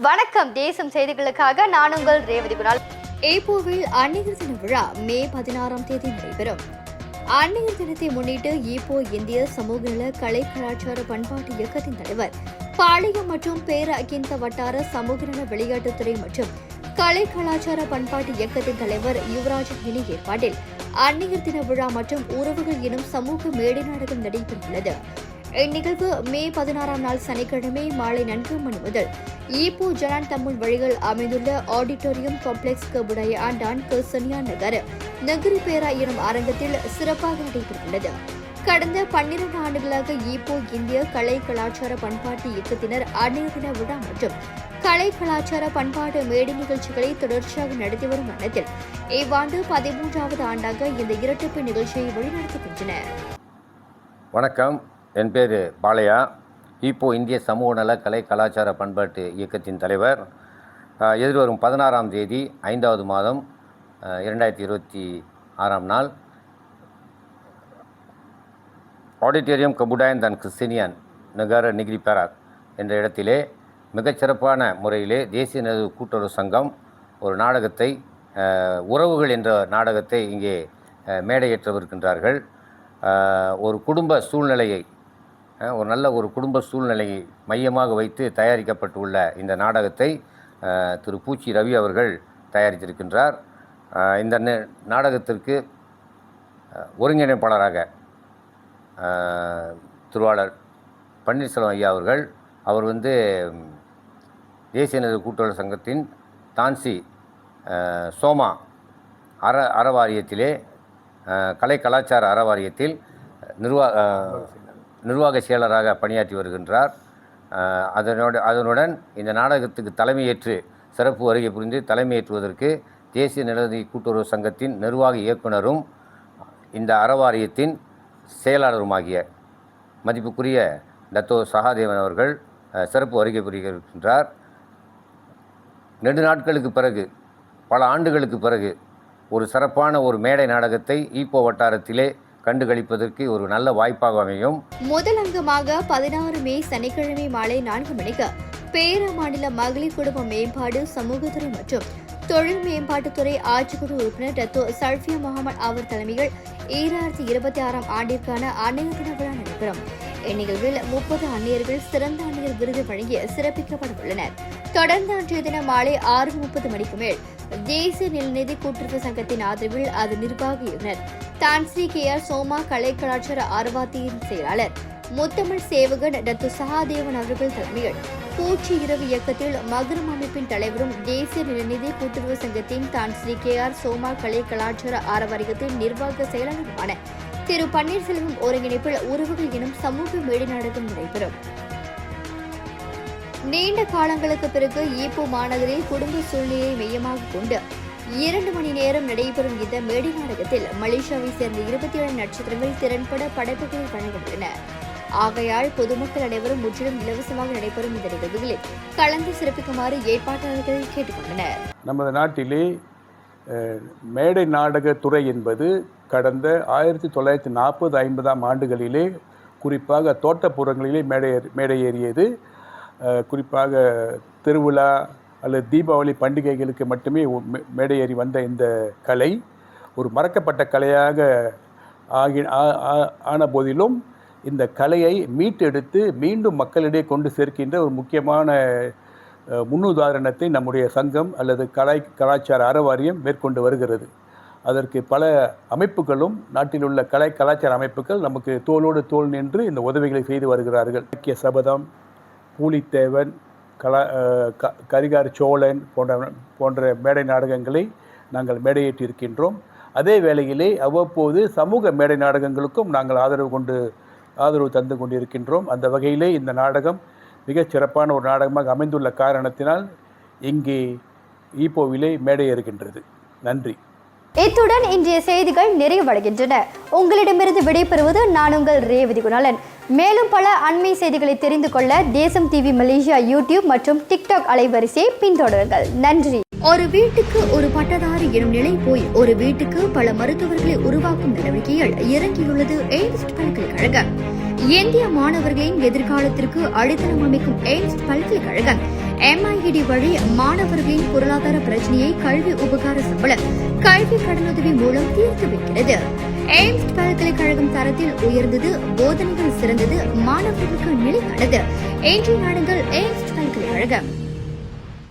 வணக்கம். தேசம் செய்திகளுக்காக நான் உங்கள் ரேவதி குணால். ஈப்போவில் அன்னையர் தின விழா மே 16ஆம் தேதி நடைபெறும். அன்னையர் தினத்தை முன்னிட்டு ஈப்போ இந்திய சமூக நல கலை கலாச்சார பண்பாட்டு இயக்கத்தின் தலைவர், பாளையம் மற்றும் பேர அகிந்த வட்டார சமூக நல விளையாட்டுத்துறை மற்றும் கலை கலாச்சார பண்பாட்டு இயக்கத்தின் தலைவர் யுவராஜன் இணை ஏற்பாட்டில் அன்னையர் தின விழா மற்றும் உறவுகள் எனும் சமூக மேடை நாடகம் நடைபெறவுள்ளது. இந்நிகழ்வு மே 16ஆம் நாள் சனிக்கிழமை மாலை 4 மணி முதல் ஈப்போ ஜலான் தமிழ் வழிகள் அமைந்துள்ள ஆடிட்டோரியம் காம்ப்ளெக்ஸ் கபுடைய ஆண்டான் கர்சனியா நகர் நகரி பேரா எனும் அரங்கத்தில் சிறப்பாக நடைபெறவுள்ளது. கடந்த 12 ஆண்டுகளாக ஈப்போ இந்திய கலை கலாச்சார பண்பாட்டு இயக்கத்தினர் அன்னையர் தின விழா மற்றும் கலை கலாச்சார பண்பாட்டு மேடை நிகழ்ச்சிகளை தொடர்ச்சியாக நடத்தி வரும் வண்ணத்தில் இவ்வாண்டு 13வது ஆண்டாக இந்த இரட்டிப்பு நிகழ்ச்சியை வழிநடத்துகின்றனர். வணக்கம். என் பேர் பாளையா. ஈப்போ இந்திய சமூக நல கலை கலாச்சார பண்பாட்டு இயக்கத்தின் தலைவர். எதிர்வரும் 16ஆம் தேதி 5வது மாதம் 2026ஆம் நாள் ஆடிட்டோரியம் கபுடாயன் தன் கிறிஸ்டினியன் நகர நிகிரி பேராக் என்ற இடத்திலே மிகச்சிறப்பான முறையிலே தேசிய நெரு கூட்டுறவு சங்கம் ஒரு நாடகத்தை, உறவுகள் என்ற நாடகத்தை இங்கே மேடையேற்றவிருக்கின்றார்கள். ஒரு குடும்ப சூழ்நிலையை, ஒரு நல்ல ஒரு குடும்ப சூழ்நிலையை மையமாக வைத்து தயாரிக்கப்பட்டுள்ள இந்த நாடகத்தை திரு பூச்சி ரவி அவர்கள் தயாரித்திருக்கின்றார். இந்த நாடகத்திற்கு ஒருங்கிணைப்பாளராக திருவாளர் பன்னீர்செல்வம் ஐயா அவர்கள். அவர் தேசிய நெரு கூட்டுறவு சங்கத்தின் தான்சி சோமா அறவாரியத்திலே, கலை கலாச்சார அறவாரியத்தில் நிர்வாக செயலராக பணியாற்றி வருகின்றார். அதனுடன் இந்த நாடகத்துக்கு தலைமையேற்று சிறப்பு வருகை புரிந்து தலைமையேற்றுவதற்கு தேசிய நிலநீதி கூட்டுறவு சங்கத்தின் நிர்வாக இயக்குனரும் இந்த அறவாரியத்தின் செயலாளருமாகிய மதிப்புக்குரிய டத்தோ சகாதேவன் அவர்கள் சிறப்பு வருகை புரிகின்றார். நெடுநாட்களுக்கு பிறகு, பல ஆண்டுகளுக்கு பிறகு ஒரு சிறப்பான ஒரு மேடை நாடகத்தை ஈப்போ வட்டாரத்திலே கண்டுகளிப்பதற்கு ஒரு நல்ல வாய்ப்பாக அமையும். முதல் அங்கமாக 16 மே சனிக்கிழமை மாலை 4 மணிக்கு பேர மாநில மகளிர் குடும்ப மேம்பாடு, சமூகத்துறை மற்றும் தொழில் மேம்பாட்டுத்துறை ஆட்சிக்குழு உறுப்பினர் டத்தோ சல்ஃபியா முகமது அவர் தலைமையில் 2026ஆம் ஆண்டிற்கான அன்னையர் தின விழா நடைபெறும். இந்நிகழ்வில் 30 அன்னையர்கள் சிறந்த அன்னையர் விருது வழங்கி சிறப்பிக்கப்பட உள்ளனர். தொடர்ந்து அன்றைய தினம் மாலை 6:30 மணிக்கு மேல் தேசிய நிலநிதி கூட்டுறவு சங்கத்தின் ஆதரவில் அது நிர்வாக இயக்குநர் தான்ஸ்ரீ கே.ஆர். சோமா, கலை கலாச்சார ஆர்வத்தின் செயலாளர் முத்தமிழ் சேவகன் டத்து சகாதேவன் அவர்கள் தலைமையில் பூச்சி இரவு இயக்கத்தில் மகரம் அமைப்பின் தலைவரும் தேசிய நிலநிதி கூட்டுறவு சங்கத்தின் தான்ஸ்ரீ கே.ஆர். சோமா கலை கலாச்சார ஆர்வத்தின் நிர்வாக செயலாளருமான திரு பன்னீர்செல்வம் ஒருங்கிணைப்பில் உறவுகள் எனும் சமூக மேடை நாடகம் நடைபெறும். நீண்ட காலங்களுக்கு பிறகு ஈப்போ மாநகரில் குடும்ப சூழ்நிலையை மையமாக கொண்டு 2 மணி நேரம் நடைபெறும் இந்த மேடை நாடகத்தில் மலேசியாவை சேர்ந்த 27 நட்சத்திரங்கள் திறன்பட படைப்புகளை வழங்க உள்ளனர். ஆகையால் பொதுமக்கள் அனைவரும் முற்றிலும் இலவசமாக நடைபெறும் இந்த நிகழ்வுகளில் கலந்து சிறப்பிக்குமாறு ஏற்பாட்டாளர்கள் கேட்டுக்கொண்டனர். நமது நாட்டிலே மேடை நாடகத்துறை என்பது கடந்த 1940-50ஆம் ஆண்டுகளிலே குறிப்பாக தோட்டப்புறங்களிலே மேடையேறியது. குறிப்பாக திருவிழா அல்லது தீபாவளி பண்டிகைகளுக்கு மட்டுமே மேடையேறி வந்த இந்த கலை ஒரு மறக்கப்பட்ட கலையாக ஆன போதிலும் இந்த கலையை மீட்டெடுத்து மீண்டும் மக்களிடையே கொண்டு சேர்க்கின்ற ஒரு முக்கியமான முன்னுதாரணத்தை நம்முடைய சங்கம் அல்லது கலாச்சார அறவாரியம் மேற்கொண்டு வருகிறது. அதற்கு பல அமைப்புகளும், நாட்டில் உள்ள கலாச்சார அமைப்புகள் நமக்கு தோளோடு தோள் நின்று இந்த உதவிகளை செய்து வருகிறார்கள். இலக்கிய சபதம், பூலித்தேவன், கரிகார் சோழன் போன்ற மேடை நாடகங்களை நாங்கள் மேடையேற்றி இருக்கின்றோம். அதே வேளையிலே அவ்வப்போது சமூக மேடை நாடகங்களுக்கும் நாங்கள் ஆதரவு தந்து கொண்டிருக்கின்றோம். அந்த வகையிலே இந்த நாடகம் மிகச் சிறப்பான ஒரு நாடகமாக அமைந்துள்ள காரணத்தினால் இங்கே ஈப்போவிலே மேடையேறுகின்றது. நன்றி. இத்துடன் இன்றைய செய்திகள் நிறைவடைகின்றன. உங்களிடமிருந்து விடைபெறுவது நான் உங்கள் ரேவதி குணாலன். மேலும் பல அண்மை செய்திகளை தெரிந்து கொள்ள தேசம் டிவி மலேசியா யூடியூப் மற்றும் டிக்டாக் அலைவரிசையை பின்தொடருங்கள். நன்றி. ஒரு வீட்டுக்கு ஒரு பட்டதாரி எனும் நிலை போய் ஒரு வீட்டுக்கு பல மருத்துவர்களை உருவாக்கும் நடவடிக்கைகள் இறங்கியுள்ளது எய்ம்ஸ் பல்கலைக்கழகம். இந்திய மாணவர்களின் எதிர்காலத்திற்கு அடித்தளம் அமைக்கும் எய்ம்ஸ் பல்கலைக்கழகம் MIED வழி மாணவர்களின் பொருளாதார பிரச்சினையை கல்வி உபகார சம்பளம் கல்வி கடனுதவி மூலம் தீர்த்து வைக்கிறது. எய்ம்ஸ் பல்கலைக்கழகம் தரத்தில் உயர்ந்தது, போதனைகள் சிறந்தது, மாணவர்களுக்கு நிலையானது. இன்றைய நாடுகள் எய்ம்ஸ் பல்கலைக்கழகம்.